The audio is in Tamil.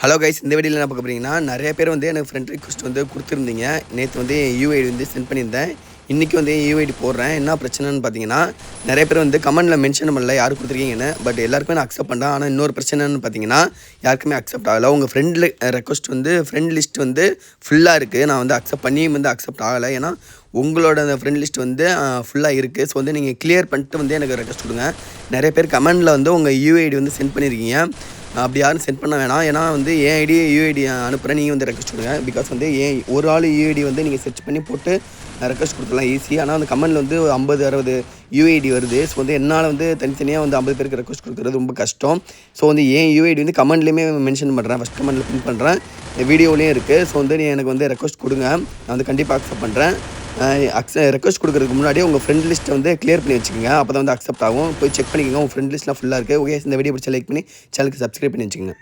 ஹலோ கைஸ், இந்த வீடியோவில் என்ன பார்க்க போகிறீங்கன்னா, நிறைய பேர் வந்து எனக்கு ஃப்ரெண்ட் ரிக்வெஸ்ட் வந்து கொடுத்துருந்தீங்க. நேற்று வந்து என் யூஐடி வந்து சென்ட் பண்ணியிருந்தேன். இன்றைக்கி வந்து என் யூஐடி போடுறேன். என்ன பிரச்சனைன்னு பார்த்தீங்கன்னா, நிறைய பேர் வந்து கமெண்ட்டில் மென்ஷன் பண்ணல யார் கொடுத்துருக்கீங்கன்னு. பட் எல்லாருக்குமே நான் அக்செப்ட் பண்ணுறேன். ஆனால் இன்னொரு பிரச்சனைன்னு பார்த்தீங்கன்னா, யாருக்குமே அக்செப்ட் ஆகலை. உங்கள் ஃப்ரெண்ட் ரெக்வஸ்ட் வந்து ஃப்ரெண்ட் லிஸ்ட் வந்து ஃபுல்லாக இருக்குது. நான் வந்து அக்செப்ட் பண்ணியும் வந்து அக்செப்ட் ஆகலை. ஏன்னா உங்களோட அந்த ஃப்ரெண்ட் லிஸ்ட் வந்து ஃபுல்லாக இருக்குது. ஸோ வந்து நீங்கள் கிளியர் பண்ணிட்டு வந்து எனக்கு ரெக்வஸ்ட் கொடுங்க. நிறைய பேர் கமெண்டில் வந்து உங்கள் யூஐடி வந்து சென்ட் பண்ணியிருக்கீங்க. அப்படி யாரும் சென்ட் பண்ண வேணாம். ஏன்னா வந்து என் ஐடி யூஐடி அனுப்புகிறேன், நீங்கள் வந்து ரெக்வஸ்ட் கொடுங்க. பிகாஸ் வந்து ஒரு ஆள் யூஐடி வந்து நீங்கள் சர்ச் பண்ணி போட்டு ரெக்வஸ்ட் கொடுத்துலாம் ஈஸி. ஆனால் அந்த கமெண்டில் வந்து 50-60 யூஐடி வருது. ஸோ வந்து என்னால் வந்து தனித்தனியாக வந்து 50 பேருக்கு ரெக்வஸ்ட் கொடுக்குறது ரொம்ப கஷ்டம். ஸோ வந்து என் யூஐடி வந்து கமெண்ட்லேயுமே மென்ஷன் பண்ணுறேன், ஃபஸ்ட் கமெண்ட்டில் பின் பண்ணுறேன், வீடியோலேயும் இருக்குது. ஸோ வந்து எனக்கு வந்து ரெக்வஸ்ட் கொடுங்க, நான் வந்து கண்டிப்பாக அக்செப்ட் பண்ணுறேன். ரெக்வஸ்ட் கொடுக்குறதுக்கு முன்னாடி உங்கள் ஃப்ரெண்ட் லிஸ்ட்டை வந்து கிளியர் பண்ணி வச்சுக்கோங்க. அப்போ தான் வந்து அக்செப்ட் ஆகும். போய் செக் பண்ணிக்கோங்க, உங்கள் ஃப்ரெண்ட் லிஸ்ட்லாம் ஃபுல்லாக இருக்குது. ஓகே, இந்த வீடியோ பிடிச்ச லைக் பண்ணி சேனலுக்கு சப்ஸ்கிரைப் பண்ணி வச்சுக்கோங்க.